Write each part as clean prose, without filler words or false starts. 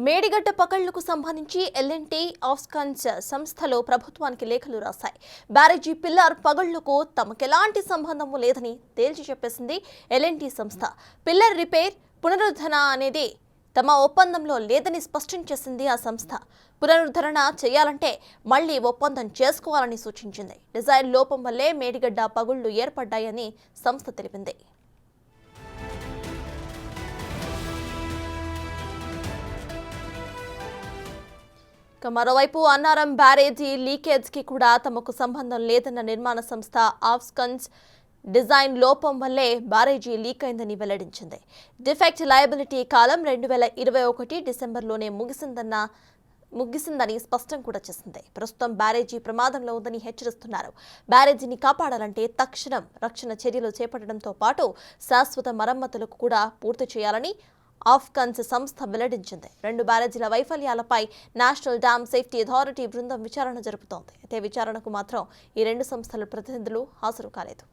మేడిగడ్డ పకళ్లకు సంబంధించి ఎల్ఎన్టీ ఆఫ్స్కాన్స్ సంస్థలో ప్రభుత్వానికి లేఖలు రాశాయి. బ్యారేజీ పిల్లర్ పగళ్లకు తమకెలాంటి సంబంధం లేదని తేల్చి చెప్పేసింది ఎల్ఎన్టీ సంస్థ. పిల్లర్ రిపేర్ పునరుద్ధరణ అనేది తమ ఒప్పందంలో లేదని స్పష్టం చేసింది ఆ సంస్థ. పునరుద్ధరణ చేయాలంటే మళ్లీ ఒప్పందం చేసుకోవాలని సూచించింది. డిజైన్ లోపం వల్లే మేడిగడ్డ పగుళ్లు ఏర్పడ్డాయని సంస్థ తెలిపింది. మరోవైపు అన్నారం బ్యారేజీ లీకేజ్ కి కూడా తమకు సంబంధం లేదన్న నిర్మాణ సంస్థ ఆఫ్స్కాన్స్ డిజైన్ లోపం వల్లే బ్యారేజీ లీక్ అయిందని వెల్లడించింది. డిఫెక్ట్ లయబిలిటీ కాలం 2021 డిసెంబర్లోనే ముగిసిందని స్పష్టం కూడా చేసింది. ప్రస్తుతం బ్యారేజీ ప్రమాదంలో ఉందని హెచ్చరిస్తున్నారు. బ్యారేజీని కాపాడాలంటే తక్షణం రక్షణ చర్యలు చేపట్టడంతో పాటు శాశ్వత మరమ్మతులకు కూడా పూర్తి చేయాలని ఆఫ్కాన్స్ సంస్థ వెల్లడించింది. 2 బ్యారేజీల వైఫల్యాలపై నేషనల్ డ్యామ్ సేఫ్టీ అథారిటీ బృందం విచారణ జరుపుతోంది. అయితే విచారణకు మాత్రం ఈ 2 సంస్థల ప్రతినిధులు హాజరు కాలేదు.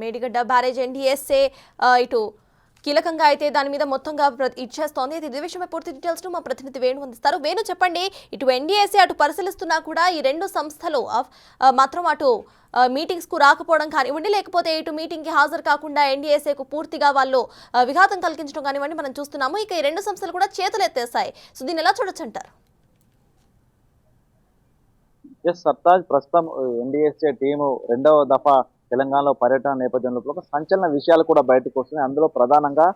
మేడిగడ్డ బ్యారేజ్ ఎన్డీఎస్ఏ ఇటు కీలకంగా అయితే దాని మీద మొత్తంగా ఇచ్చేస్తోంది. ఇది విషయమై పూర్తి డీటెయిల్స్ మా ప్రతినిధి వేణు అందిస్తారు. వేణు, చెప్పండి, ఇటు ఎన్డీఎస్ఏ అటు పరిశీలిస్తున్నా కూడా ఈ 2 సంస్థలు మాత్రం అటు మీటింగ్స్ కు రాకపోవడం కానివ్వండి, లేకపోతే ఇటు మీటింగ్ కి హాజరు కాకుండా ఎన్డీఎస్ఏకు పూర్తిగా వాళ్ళు విఘాతం కలిగించడం కానివ్వండి మనం చూస్తున్నాము. ఇక ఈ 2 సంస్థలు కూడా చేతులు ఎత్తేస్తాయి. సో దీన్ని ఎలా చూడొచ్చు అంటారు? సర్తాజ్ ప్రస్తుతం ఎన్డీఎస్ఏ టీము 2వ దఫా తెలంగాణలో పర్యటన నేపథ్యంలో ఒక సంచలన విషయాలు కూడా బయటకు వస్తున్నాయి. అందులో ప్రధానంగా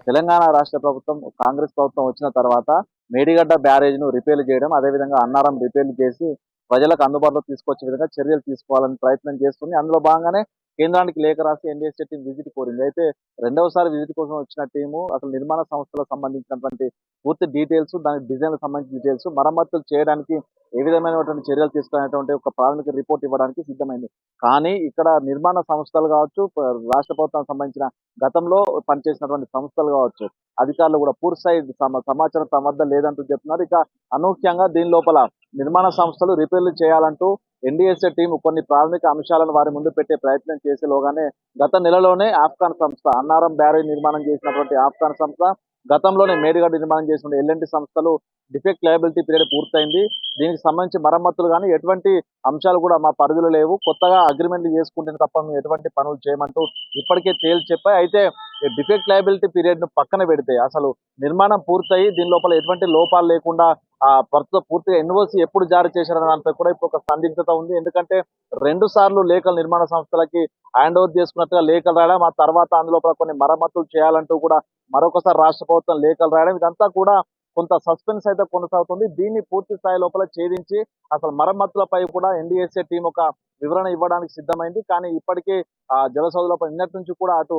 తెలంగాణ రాష్ట్ర ప్రభుత్వం కాంగ్రెస్ ప్రభుత్వం వచ్చిన తర్వాత మేడిగడ్డ బ్యారేజ్ ను రిపేర్లు చేయడం, అదేవిధంగా అన్నారం రిపేర్లు చేసి ప్రజలకు అందుబాటులో తీసుకొచ్చే విధంగా చర్యలు తీసుకోవాలని ప్రయత్నం చేస్తుంది. అందులో భాగంగానే కేంద్రానికి లేఖ రాసి ఎన్డీఎస్ఏ టీం విజిట్ కోరింది. అయితే 2వసారి విజిట్ కోసం వచ్చిన టీము అసలు నిర్మాణ సంస్థలకు సంబంధించినటువంటి పూర్తి డీటెయిల్స్, దానికి డిజైన్ సంబంధించిన డీటెయిల్స్, మరమ్మతులు చేయడానికి ఏ విధమైనటువంటి చర్యలు తీసుకునేటువంటి ఒక ప్రాథమిక రిపోర్ట్ ఇవ్వడానికి సిద్ధమైంది. కానీ ఇక్కడ నిర్మాణ సంస్థలు కావచ్చు, రాష్ట్ర ప్రభుత్వానికి సంబంధించిన గతంలో పనిచేసినటువంటి సంస్థలు కావచ్చు, అధికారులు కూడా పూర్తి స్థాయి సమాచారం తమ వద్ద లేదంటూ చెప్తున్నారు. ఇక అనూహ్యంగా దీని లోపల నిర్మాణ సంస్థలు రిపేర్లు చేయాలంటూ ఎన్డీఎస్ఏ టీం కొన్ని ప్రాథమిక అంశాలను వారి ముందు పెట్టే ప్రయత్నం చేసేలోగానే గత నెలలోనే ఆఫ్ఘాన్ సంస్థ అన్నారం బ్యారేజ్ నిర్మాణం చేసినటువంటి ఆఫ్ఘాన్ సంస్థ, గతంలోనే మేడిగడ్డ నిర్మాణం చేసిన ఎల్ఎన్టీ సంస్థలు డిఫెక్ట్ లయబిలిటీ పీరియడ్ పూర్తయింది. దీనికి సంబంధించి మరమ్మతులు కానీ ఎటువంటి అంశాలు కూడా మా పరిధిలో లేవు, కొత్తగా అగ్రిమెంట్లు చేసుకుంటే తప్ప మేము ఎటువంటి పనులు చేయమంటూ ఇప్పటికే తేల్చి చెప్పాయి. అయితే డిఫెక్ట్ లయబిలిటీ పీరియడ్ ను పక్కన పెడితే అసలు నిర్మాణం పూర్తయి దీని లోపల ఎటువంటి లోపాలు లేకుండా పూర్తిగా ఎన్ఓసి ఎప్పుడు జారీ చేశారనే దానిపై కూడా ఇప్పుడు ఒక సందిగ్ధత ఉంది. ఎందుకంటే 2 సార్లు లేఖలు నిర్మాణ సంస్థలకి హ్యాండ్ ఓవర్ చేసుకున్నట్టుగా లేఖలు రాయడం, ఆ తర్వాత అందులో కొన్ని మరమ్మతులు చేయాలంటూ కూడా మరొకసారి రాష్ట్ర ప్రభుత్వం లేఖలు రాయడం, ఇదంతా కూడా కొంత సస్పెన్స్ అయితే కొనసాగుతుంది. దీన్ని పూర్తి స్థాయి లోపల ఛేదించి అసలు మరమ్మతులపై కూడా ఎన్డీఎస్ఏ టీం ఒక వివరణ ఇవ్వడానికి సిద్ధమైంది. కానీ ఇప్పటికే జలసౌధులపై నిన్నటి నుంచి కూడా అటు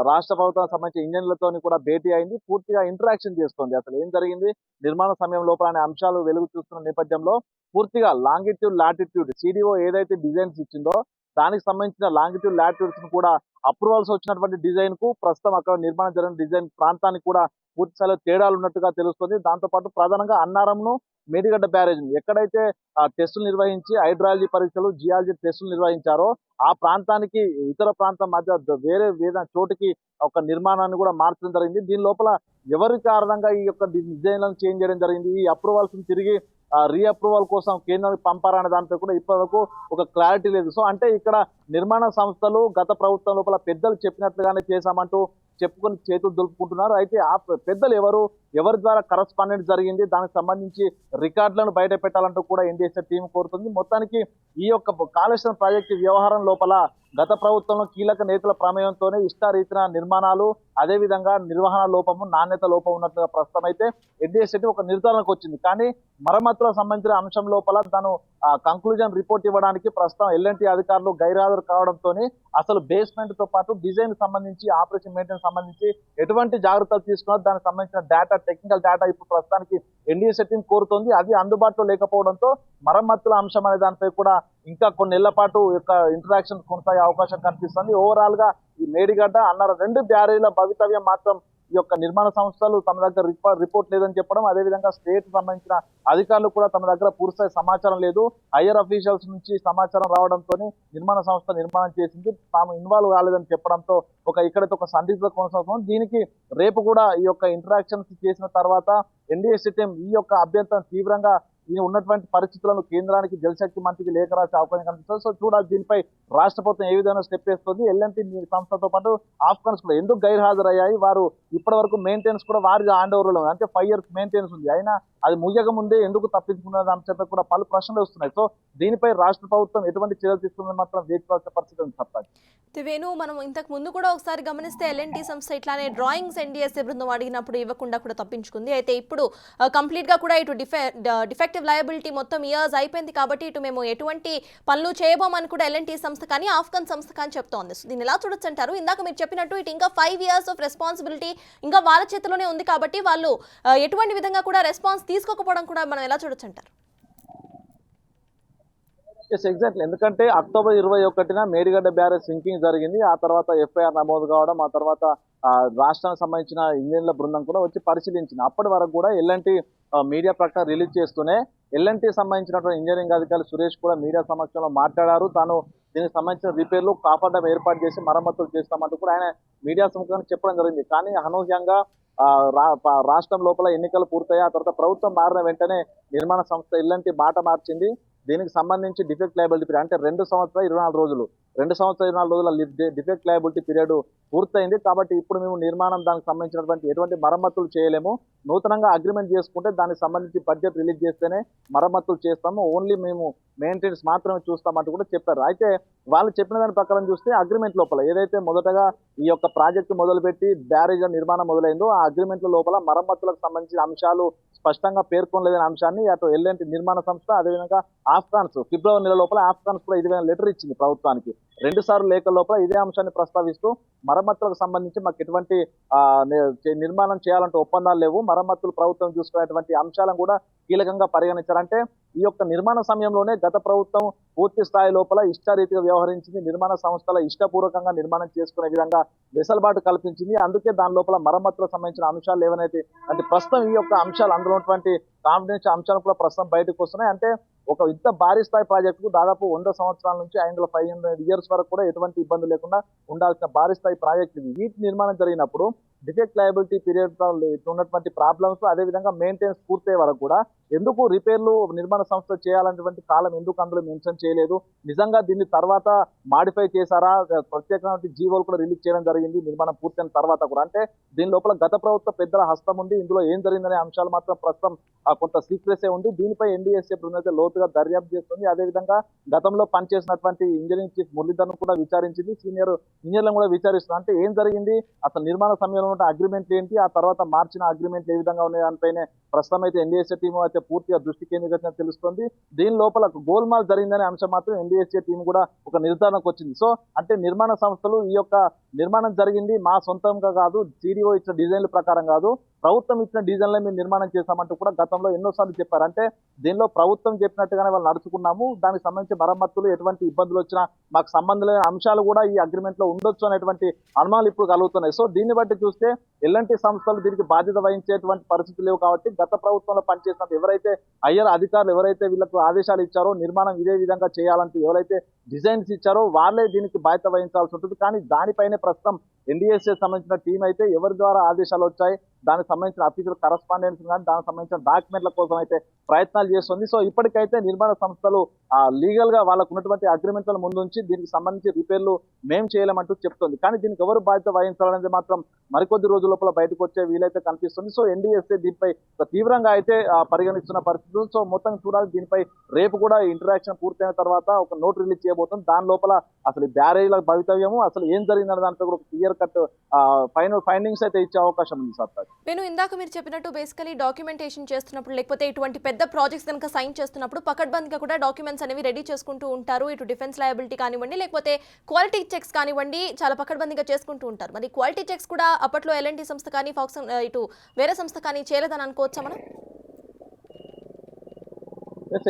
రాష్ట్ర ప్రభుత్వానికి సంబంధించిన ఇంజనీర్లతో కూడా భేటీ అయింది, పూర్తిగా ఇంటరాక్షన్ చేస్తుంది. అసలు ఏం జరిగింది నిర్మాణ సమయం లోపల అనే అంశాలు వెలుగు చూస్తున్న నేపథ్యంలో పూర్తిగా లాంగిట్యూడ్ లాటిట్యూడ్ సిడిఓ ఏదైతే డిజైన్స్ ఇచ్చిందో దానికి సంబంధించిన లాంగిట్యూడ్ లాటిట్యూడ్స్ ను కూడా అప్రూవల్స్ వచ్చినటువంటి డిజైన్ కు ప్రస్తుతం అక్కడ నిర్మాణం జరిగిన డిజైన్ ప్రాంతానికి కూడా పూర్తి స్థాయిలో తేడాలు ఉన్నట్టుగా తెలుస్తుంది. దాంతోపాటు ప్రధానంగా అన్నారంను మేడిగడ్డ బ్యారేజ్ ఎక్కడైతే టెస్టులు నిర్వహించి హైడ్రాలజీ పరీక్షలు, జియాలజీ టెస్టులు నిర్వహించారో ఆ ప్రాంతానికి ఇతర ప్రాంతం మధ్య వేరే చోటుకి ఒక నిర్మాణాన్ని కూడా మార్చడం జరిగింది. దీని లోపల ఎవరి కారణంగా ఈ యొక్క డిజైన్లను చేంజ్ చేయడం జరిగింది, ఈ అప్రూవల్స్ తిరిగి రీఅప్రూవల్ కోసం కేంద్రానికి పంపారనే దానిపై కూడా ఇప్పటివరకు ఒక క్లారిటీ లేదు. సో అంటే ఇక్కడ నిర్మాణ సంస్థలు గత ప్రభుత్వం లోపల పెద్దలు చెప్పినట్లుగానే చేశామంటూ చెప్పుకొని చేతులు దులుపుకుంటున్నారు. అయితే ఆ పెద్దలు ఎవరి ద్వారా కరస్పాండెంట్ జరిగింది, దానికి సంబంధించి రికార్డులను బయట పెట్టాలంటూ కూడా ఎన్డీఎస్ఏ టీం కోరుతుంది. మొత్తానికి ఈ యొక్క కాళేశ్వరం ప్రాజెక్టు వ్యవహారం లోపల గత ప్రభుత్వంలో కీలక నేతల ప్రమేయంతోనే ఇష్టారీతిన నిర్మాణాలు, అదేవిధంగా నిర్వహణ లోపము, నాణ్యత లోపం ఉన్నట్లుగా ప్రస్తుతం అయితే ఎన్డీఎస్ఏ ఒక నిర్ధారణకు వచ్చింది. కానీ మరమ్మతులకు సంబంధించిన అంశం లోపల తాను కంక్లూజన్ రిపోర్ట్ ఇవ్వడానికి ప్రస్తుతం ఎల్ఎన్టీ అధికారులు గైర్హాజరు కావడంతో అసలు బేస్మెంట్ తో పాటు డిజైన్ సంబంధించి ఆపరేషన్ మెయింటెనెన్స్ సంబంధించి ఎటువంటి జాగ్రత్తలు తీసుకున్నారు, దానికి సంబంధించిన డేటా, టెక్నికల్ డేటా ఇప్పుడు ప్రస్తుతానికి ఎన్డీఎస్ఏ టీం కోరుతోంది. అది అందుబాటులో లేకపోవడంతో మరమ్మతుల అంశం అనే దానిపై కూడా ఇంకా కొన్ని నెలల పాటు యొక్క ఇంటరాక్షన్ కొనసాగే అవకాశం కనిపిస్తుంది. ఓవరాల్ గా ఈ మేడిగడ్డ అన్నారు 2 బ్యారేజ్ల భవితవ్యం మాత్రం ఈ యొక్క నిర్మాణ సంస్థలు తమ దగ్గర రిపోర్ట్ లేదని చెప్పడం, అదేవిధంగా స్టేట్ సంబంధించిన అధికారులు కూడా తమ దగ్గర పూర్తి సమాచారం లేదు, హైయర్ అఫీషియల్స్ నుంచి సమాచారం రావడంతో నిర్మాణ సంస్థ నిర్మాణం చేసింది, తాము ఇన్వాల్వ్ కాలేదని చెప్పడంతో ఇక్కడైతే ఒక సందిగ్ధత కొనసాగుతుంది. దీనికి రేపు కూడా ఈ యొక్క ఇంటరాక్షన్స్ చేసిన తర్వాత ఎన్డీఎస్సీ టీం ఈ యొక్క అభ్యంతరం తీవ్రంగా ఈ ఉన్నటువంటి పరిస్థితులను కేంద్రానికి జలశక్తి మంత్రికి లేఖ రాసే అవకాశం కనిపిస్తుంది. సో చూడాలి దీనిపై రాష్ట్ర ప్రభుత్వం ఏ విధంగా స్టెప్ వేస్తుంది. ఎల్ఎన్టీ సంస్థతో పాటు ఆఫ్ఘన్స్ కూడా ఎందుకు గైర్హాజరయ్యాయి, వారు ఇప్పటి వరకు మెయింటెనెన్స్ కూడా వారి హ్యాండ్ ఓవర్లో ఉంది, అంటే 5 years మెయింటెనెన్స్ ఉంది, అయినా అది ముగియక ముందే ఎందుకు తప్పించుకున్న అంశంపై కూడా పలు ప్రశ్నలు వస్తున్నాయి. సో దీనిపై రాష్ట్ర ప్రభుత్వం ఎటువంటి చర్యలు తీసుకుందని మాత్రం వేచి చూడాల్సిన పరిస్థితి ఉంది. చెప్పాలి వేణు, మనం ఇంతకు ముందు కూడా ఒకసారి గమనిస్తే ఎల్ఎన్టీ సంస్థ ఇట్లానే డ్రాయింగ్స్ ఎన్డీఎస్ఏ బృందం అడిగినప్పుడు ఇవ్వకుండా కూడా తప్పించుకుంది. అయితే ఇప్పుడు కంప్లీట్ గా కూడా ఇటు డిఫెక్టివ్ లయబిలిటీ మొత్తం ఇయర్స్ అయిపోయింది కాబట్టి ఇటు మేము ఎటువంటి పనులు చేయబోమని కూడా ఎల్ఎన్టీ సంస్థ కానీ ఆఫ్ఘన్ సంస్థ కానీ చెప్తోంది. దీన్ని ఎలా చూడొచ్చు అంటారు? ఇందాక మీరు చెప్పినట్టు ఇటు ఇంకా 5 years ఆఫ్ రెస్పాన్సిబిలిటీ ఇంకా వాళ్ళ చేతిలోనే ఉంది కాబట్టి వాళ్ళు ఎటువంటి విధంగా కూడా రెస్పాన్స్ తీసుకోకపోవడం కూడా మనం ఎలా చూడొచ్చు అంటారు? ఎగ్జాక్ట్లీ, ఎందుకంటే అక్టోబర్ 21న మేడిగడ్డ బ్యారేజ్ సింకింగ్ జరిగింది, ఆ తర్వాత ఎఫ్ఐఆర్ నమోదు కావడం, ఆ తర్వాత రాష్ట్రానికి సంబంధించిన ఇంజనీర్ల బృందం కూడా వచ్చి పరిశీలించింది. అప్పటి వరకు కూడా ఎల్ఎన్టీ మీడియా ప్రకటన రిలీజ్ చేస్తూనే ఎల్ఎన్టీ సంబంధించినటువంటి ఇంజనీరింగ్ అధికారి సురేష్ కూడా మీడియా సమక్షంలో మాట్లాడారు. తాను దీనికి సంబంధించిన రిపేర్లు కాపాడడం ఏర్పాటు చేసి మరమ్మతులు చేస్తామంటూ కూడా ఆయన మీడియా సమక్షంలో చెప్పడం జరిగింది. కానీ అనూహ్యంగా రాష్ట్రం లోపల ఎన్నికలు పూర్తయ్యి ఆ తర్వాత ప్రభుత్వం మారిన వెంటనే నిర్మాణ సంస్థ ఎల్ఎన్టీ మాట మార్చింది. దీనికి సంబంధించి డిఫెక్ట్ లయబిలిటీ పీరియడ్ అంటే 2 సంవత్సరాల 24 రోజులు 2 సంవత్సరాల 24 రోజుల డిఫెక్ట్ లయబిలిటీ పీరియడ్ పూర్తయింది. కాబట్టి ఇప్పుడు మేము నిర్మాణం దానికి సంబంధించినటువంటి ఎటువంటి మరమ్మతులు చేయలేము, నూతనంగా అగ్రిమెంట్ చేసుకుంటే దానికి సంబంధించి బడ్జెట్ రిలీజ్ చేస్తేనే మరమ్మతులు చేస్తాము, ఓన్లీ మేము మెయింటెనెన్స్ మాత్రమే చూస్తామంటూ కూడా చెప్పారు. అయితే వాళ్ళు చెప్పిన దాని ప్రకారం చూస్తే అగ్రిమెంట్ లోపల ఏదైతే మొదటగా ఈ యొక్క ప్రాజెక్టు మొదలుపెట్టి బ్యారేజ్ నిర్మాణం మొదలైందో ఆ అగ్రిమెంట్ల లోపల మరమ్మతులకు సంబంధించిన అంశాలు స్పష్టంగా పేర్కొనలేదనే అంశాన్ని అటు ఎల్ఎన్టీ నిర్మాణ సంస్థ అదేవిధంగా ఆఫ్ఘన్స్ ఫిబ్రవరి నెల లోపల ఆఫ్ఘన్స్ కూడా ఇదే లెటర్ ఇచ్చింది ప్రభుత్వానికి. 2 సార్లు లేఖ లోపల ఇదే అంశాన్ని ప్రస్తావిస్తూ మరమ్మతులకు సంబంధించి మాకు ఎటువంటి నిర్మాణం చేయాలంటే ఒప్పందాలు లేవు, మరమ్మతులు ప్రభుత్వం చూసుకునేటువంటి అంశాలను కూడా కీలకంగా పరిగణించారంటే ఈ యొక్క నిర్మాణ సమయంలోనే గత ప్రభుత్వం పూర్తి స్థాయి లోపల ఇష్టారీతిగా వ్యవహరించింది, నిర్మాణ సంస్థల ఇష్టపూర్వకంగా నిర్మాణం చేసుకునే విధంగా వెసులుబాటు కల్పించింది. అందుకే దాని లోపల మరమ్మతులకు సంబంధించిన అంశాలు ఏవైతే అంటే ప్రస్తుతం ఈ యొక్క అంశాలు అందులో ఉన్నటువంటి కాన్ఫిడెన్స్ అంశాలు కూడా ప్రస్తుతం బయటకు వస్తున్నాయి. అంటే ఇంత భారీ స్థాయి ప్రాజెక్టుకు దాదాపు 100 సంవత్సరాల నుంచి 500 years వరకు కూడా ఎటువంటి ఇబ్బంది లేకుండా ఉండాల్సిన భారీ స్థాయి ప్రాజెక్ట్ ఇది. వీటి నిర్మాణం జరిగినప్పుడు డిఫెక్ట్ లయబిలిటీ పీరియడ్ ఉన్నటువంటి ప్రాబ్లమ్స్ అదేవిధంగా మెయింటెనెన్స్ పూర్తయ్యే వరకు కూడా ఎందుకు రిపేర్లు నిర్మాణ సంస్థ చేయాలనేటువంటి కాలం ఎందుకు అందులో మెన్షన్ చేయలేదు, నిజంగా దీన్ని తర్వాత మాడిఫై చేశారా, ప్రత్యేకమైన జీవోలు కూడా రిలీజ్ చేయడం జరిగింది నిర్మాణం పూర్తయిన తర్వాత కూడా. అంటే దీని లోపల గత ప్రభుత్వ పెద్దల హస్తం ఉంది, ఇందులో ఏం జరిగిందనే అంశాలు మాత్రం ప్రస్తుతం కొంత సీక్రెసే ఉంది. దీనిపై ఎన్డీఎస్ఏ బృందం లోతుగా దర్యాప్తు చేస్తుంది. అదేవిధంగా గతంలో పనిచేసినటువంటి ఇంజనీరింగ్ చీఫ్ మురళీధర్ను కూడా విచారించింది, సీనియర్ ఇంజనీర్లను కూడా విచారిస్తుంది. అంటే ఏం జరిగింది, అసలు నిర్మాణ సమయంలో ఉన్న అగ్రిమెంట్ ఏంటి, ఆ తర్వాత మార్చిన అగ్రిమెంట్ ఏ విధంగా ఉన్నాయి దానిపైనే ప్రస్తుతం అయితే ఎన్డీఎస్ఏ టీం అయితే పూర్తిగా దృష్టి కేంద్రీకరించిన తెలుస్తుంది. దీని లోపల గోల్మాల్ జరిగిందనే అంశం మాత్రం ఎన్డీఎస్ఏ టీం కూడా ఒక నిర్ధారణకు వచ్చింది. సో అంటే నిర్మాణ సంస్థలు ఈ యొక్క నిర్మాణం జరిగింది మా సొంతంగా కాదు, సిడిఓ ఇచ్చిన డిజైన్ల ప్రకారం కాదు, ప్రభుత్వం ఇచ్చిన డిజైన్లో మేము నిర్మాణం చేశామంటూ కూడా గతంలో ఎన్నోసార్లు చెప్పారు. అంటే దీనిలో ప్రభుత్వం చెప్పినట్టుగానే వాళ్ళు నడుచుకున్నాము, దానికి సంబంధించి మరమ్మతులు ఎటువంటి ఇబ్బందులు వచ్చినా మాకు సంబంధం లేని అంశాలు కూడా ఈ అగ్రిమెంట్ లో ఉండొచ్చు అనేటువంటి అనుమానాలు ఇప్పుడు కలుగుతున్నాయి. సో దీన్ని బట్టి చూస్తే ఎల్ఎన్టీ సంస్థలు దీనికి బాధ్యత వహించేటువంటి పరిస్థితులు లేవు. కాబట్టి గత ప్రభుత్వంలో పనిచేసిన ఎవరైతే హయ్యర్ అధికారులు ఎవరైతే వీళ్ళకు ఆదేశాలు ఇచ్చారో నిర్మాణం ఇదే విధంగా చేయాలంటూ ఎవరైతే డిజైన్స్ ఇచ్చారో వాళ్ళే దీనికి బాధ్యత వహించాల్సి ఉంటుంది. కానీ దానిపైనే ప్రస్తుతం ఎన్డీఎస్ఏ సంబంధించిన టీం అయితే ఎవరి ద్వారా ఆదేశాలు వచ్చాయి, దానికి సంబంధించిన అఫీషియల్ కరస్పాండెన్స్ కానీ దానికి సంబంధించిన డాక్యుమెంట్ల కోసం అయితే ప్రయత్నాలు చేస్తుంది. సో ఇప్పటికైతే నిర్మాణ సంస్థలు లీగల్ గా వాళ్ళకు ఉన్నటువంటి అగ్రిమెంట్ల ముందుంచి దీనికి సంబంధించి రిపేర్లు మేం చేయలేమంటూ చెప్తుంది. కానీ దీనికి ఎవరు బాధ్యత వహించాలనేది మాత్రం మరికొద్ది రోజుల లోపల బయటకు వచ్చే వీలైతే కనిపిస్తుంది. సో ఎన్డీఎస్ఏ దీనిపై తీవ్రంగా అయితే పరిగణిస్తున్న పరిస్థితులు. సో మొత్తం చూడాలి, దీనిపై రేపు కూడా ఇంటరాక్షన్ పూర్తయిన తర్వాత ఒక నోట్ రిలీజ్ చేయబోతుంది. దాని లోపల అసలు బ్యారేజ్ల భవితవ్యము అసలు ఏం జరిగిందనే దాంట్లో కూడా క్లియర్ కట్ ఫైనల్ ఫైండింగ్స్ అయితే ఇచ్చే అవకాశం ఉంది. సార్ నేను ఇందాక మీరు చెప్పినట్టు బేసికలీ డాక్యుమెంటేషన్ చేస్తున్నప్పుడు లేకపోతే ఇటువంటి పెద్ద ప్రాజెక్ట్స్ కనుక సైన్ చేస్తున్నప్పుడు పకడ్బందీగా కూడా డాక్యుమెంట్స్ అనేవి రెడీ చేసుకుంటూ ఉంటారు. ఇటు డిఫెన్స్ లయబిలిటీ కానివ్వండి లేకపోతే క్వాలిటీ చెక్స్ కానివ్వండి చాలా పకడ్బందీగా చేసుకుంటూ ఉంటారు. మరి క్వాలిటీ చెక్స్ కూడా అప్పట్లో ఎల్ఎన్టీ సంస్థ కానీ ఫాక్సన్ ఇటు వేరే సంస్థ కానీ చేయలేదని అనుకోవచ్చా మనం?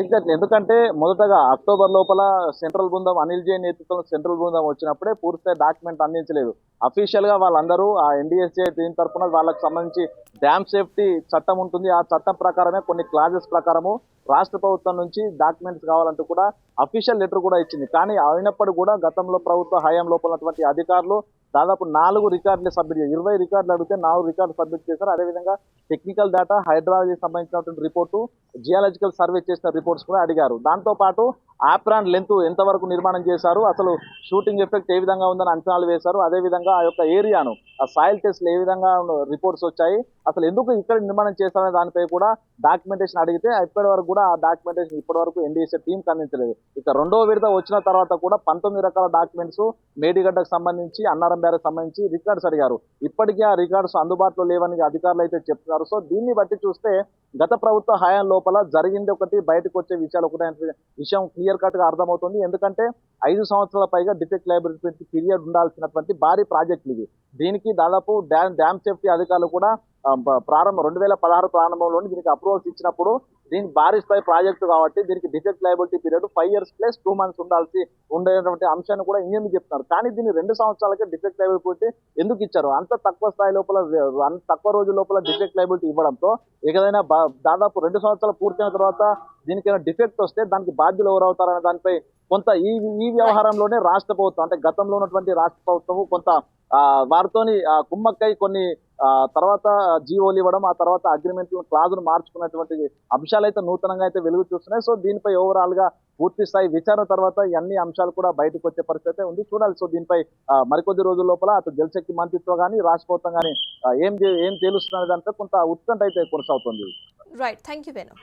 ఎగ్జాక్ట్లీ. ఎందుకంటే మొదటగా అక్టోబర్ లోపల సెంట్రల్ బృందం అనిల్ జైన్ నేతృత్వంలో సెంట్రల్ బృందం వచ్చినప్పుడే పూర్తిస్థాయి డాక్యుమెంట్ అందించలేదు. అఫీషియల్ గా వాళ్ళందరూ ఆ ఎన్డీఎస్ఏ టీం తరఫున వాళ్ళకి సంబంధించి డ్యామ్ సేఫ్టీ చట్టం ఉంటుంది. ఆ చట్టం ప్రకారమే కొన్ని క్లాజెస్ ప్రకారము రాష్ట్ర ప్రభుత్వం నుంచి డాక్యుమెంట్స్ కావాలంటూ కూడా అఫీషియల్ లెటర్ కూడా ఇచ్చింది. కానీ అయినప్పటికీ కూడా గతంలో ప్రభుత్వ హయాం లోపల ఉన్నటువంటి అధికారులు దాదాపు 4 రికార్డులు సబ్మిట్ చేశారు. 20 రికార్డులు అడిగితే 4 రికార్డులు సబ్మిట్ చేశారు. అదేవిధంగా టెక్నికల్ డేటా, హైడ్రాలజీకి సంబంధించినటువంటి రిపోర్టు, జియాలజికల్ సర్వే చేసిన రిపోర్ట్స్ కూడా అడిగారు. దాంతో పాటు ఆప్రాన్ లెంత్ ఎంతవరకు నిర్మాణం చేశారు, అసలు షూటింగ్ ఎఫెక్ట్ ఏ విధంగా ఉందని అంచనాలు వేశారు. అదేవిధంగా ఆ యొక్క ఏరియాను, ఆ సాయిల్ టెస్ట్లు ఏ విధంగా రిపోర్ట్స్ వచ్చాయి, అసలు ఎందుకు ఇక్కడ నిర్మాణం చేశారనే దానిపై కూడా డాక్యుమెంటేషన్ అడిగితే ఇప్పటి వరకు కూడా ఆ డాక్యుమెంటేషన్ ఇప్పటి వరకు ఎన్డీఎస్ఏ టీం అందించలేదు. ఇక రెండో విడత వచ్చిన తర్వాత కూడా 19 రకాల డాక్యుమెంట్స్ మేడిగడ్డకు సంబంధించి, అన్నారం బ్యారేజ్ సంబంధించి రికార్డ్స్ అడిగారు. ఇప్పటికీ ఆ రికార్డ్స్ అందుబాటులో లేవని అధికారులు అయితే చెప్తున్నారు. సో దీన్ని బట్టి చూస్తే గత ప్రభుత్వ హయాం లోపల జరిగింది ఒకటి, బయటకు వచ్చే విషయాలు ఒకటి అనే విషయం క్లియర్ కట్ గా అర్థమవుతుంది. ఎందుకంటే 5 సంవత్సరాల పైగా డిఫెక్ట్ లైబిలిటీ పీరియడ్ ఉండాల్సినటువంటి భారీ ప్రాజెక్టులు ఇవి. దీనికి దాదాపు డ్యామ్ సేఫ్టీ అధికారులు కూడా 2016 ప్రారంభంలోని దీనికి అప్రూవల్స్ ఇచ్చినప్పుడు దీనికి భారీ స్థాయి ప్రాజెక్టు కాబట్టి దీనికి defect liability period 5 years + 2 months ఉండేటువంటి అంశాన్ని కూడా ఇంజనీర్లు చెప్తున్నారు. కానీ దీన్ని 2 సంవత్సరాలకే డిఫెక్ట్ లైబిలిటీ ఎందుకు ఇచ్చారు? అంత తక్కువ స్థాయి లోపల, అంత తక్కువ రోజుల లోపల డిఫెక్ట్ లైబిలిటీ ఇవ్వడంతో ఏదైనా దాదాపు 2 సంవత్సరాలు పూర్తయిన తర్వాత దీనికైనా డిఫెక్ట్ వస్తే దానికి బాధ్యులు ఎవరవుతారనే దానిపై కొంత ఈ వ్యవహారంలోనే రాష్ట్ర ప్రభుత్వం, అంటే గతంలో ఉన్నటువంటి రాష్ట్ర ప్రభుత్వము కొంత వారితోని కుమ్మక్కై కొన్ని తర్వాత జీవోలు ఇవ్వడం, ఆ తర్వాత అగ్రిమెంట్ క్లాజును మార్చుకున్నటువంటి అంశాలు అయితే నూతనంగా అయితే వెలుగు చూస్తున్నాయి. సో దీనిపై ఓవరాల్ గా పూర్తి స్థాయి విచారణ తర్వాత ఈ అన్ని అంశాలు కూడా బయటకు వచ్చే పరిస్థితి ఉంది, చూడాలి. సో దీనిపై మరికొద్ది రోజుల లోపల అటు జలశక్తి మంత్రిత్వం కానీ రాష్ట్ర ప్రభుత్వం కానీ ఏం తేలుస్తున్న దాంట్లో కొంత ఉత్కంఠ అయితే కొనసాగుతుంది. Right, thank you Venu.